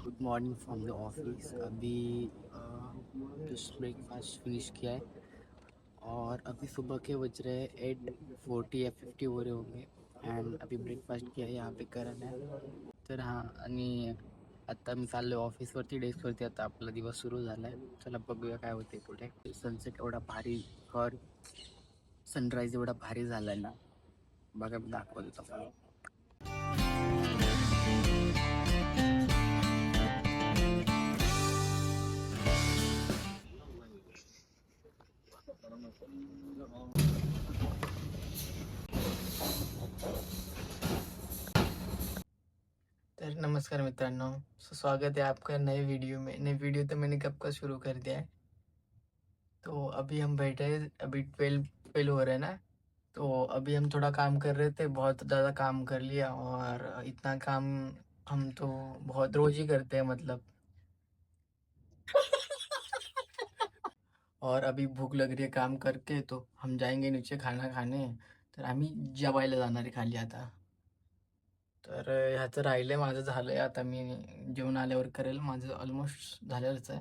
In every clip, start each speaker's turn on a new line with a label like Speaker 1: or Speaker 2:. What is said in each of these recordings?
Speaker 1: Good morning from the office. अभी just breakfast finish KIA है और अभी सुबह के बज रहे 8:40 या 50 हो रहे होंगे। अँड अभी ब्रेकफास्ट किया आहे यहाँ पे करण आहे तर हां. आणि आत्ता मी चाललो आहे ऑफिसवरती डेस्कवरती. आता आपला दिवस सुरू झाला आहे. चला बघूया काय होते पुढे. सनसेट एवढा भारी और सनराईज एवढा भारी झाला आहे ना, बघा मी दाखवतो तुम्हाला.
Speaker 2: तर नमस्कार मित्रांनो, स्वागत है आपका नए वीडियो में। नए वीडियो तो मैंने कब का शुरू कर दिया है। तो अभी हम बैठे हैं, अभी 12 हो रहे हैं ना। तो अभी हम थोड़ा काम कर रहे थे, बहुत ज़्यादा काम कर लिया और इतना काम हम तो बहुत रोज ही करते हैं मतलब। और अभी भूख लग रही है काम करके, तो हम जाएंगे नीचे खाना खाने। तर आम्ही जेवायला जाणार आहे खाली आता. तर ह्याचं राहिलं आहे, माझं झालं आहे. आता मी जेवण आल्यावर करेल, माझं ऑलमोस्ट झालेलंच आहे.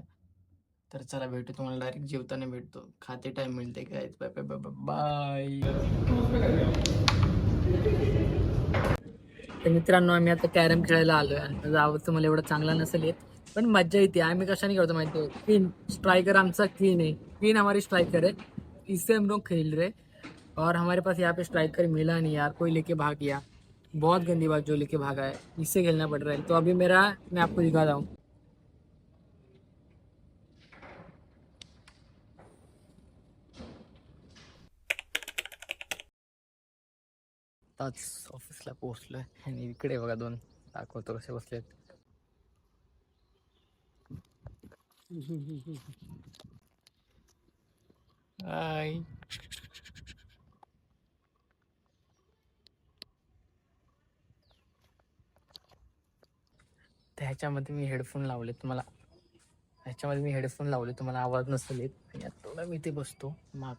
Speaker 2: तर चला भेटू, तुम्हाला डायरेक्ट जेवताना भेटतो. खाते टाईम मिळते काय. Bye bye bye bye. तर मित्रांनो, आम्ही आता कॅरम खेळायला आलो आहे. माझा आवाज तुम्हाला एवढा चांगला नसेल येत, पण मज्जा येते. आम्ही कशाने खेळतो माहिती आहे, क्वीन स्ट्राइकर आमचा क्वीन है। क्वीन हमारी स्ट्राइकर है, इससे हम लोग खेल रहे। और हमारे पास यहाँ पे स्ट्राइकर मिला नहीं यार, कोई लेके भाग गया। बहुत गंदी बात, जो लेके भागा है, इससे खेलना पड़ रहा है। तो अभी मैं आपको दिखाता हूँ।
Speaker 1: आताच ऑफिसला पोहोचलोय आणि इकडे बघा दोन दाखवतो कसे बसलेत. हाय. ह्याच्यामध्ये मी हेडफोन लावले तुम्हाला आवाज नसेल येत. आणि आता मी इथे बसतो, माग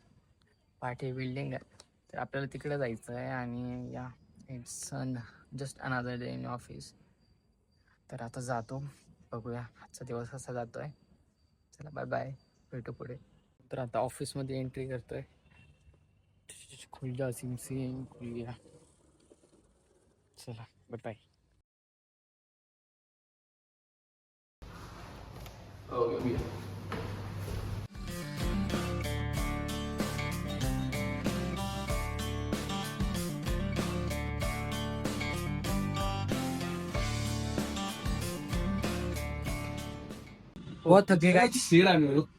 Speaker 1: पाठी बिल्डिंग आहे. तर आपल्याला तिकडे जायचं आहे आणि या it's just another day in office. तर आता जातो, बघूया आजचा दिवस कसा जातोय. चला बाय बाय, भेटू पुढे. तर आता ऑफिसमध्ये एंट्री करतोय. खुल जा सिम सिम, खुल गया. चला बाय बाय.
Speaker 2: बहुत थक गए गाइस,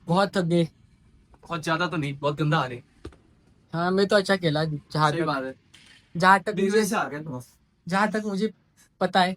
Speaker 2: बहुत थक गए।
Speaker 3: बहुत ज्यादा तो नहीं, बहुत गंदा आ रही।
Speaker 2: हाँ, मैं तो अच्छा खेला,
Speaker 3: सही बात है,
Speaker 2: जहाँ तक
Speaker 3: बीच में से आ गया तो बस।
Speaker 2: जहाँ तक मुझे पता है।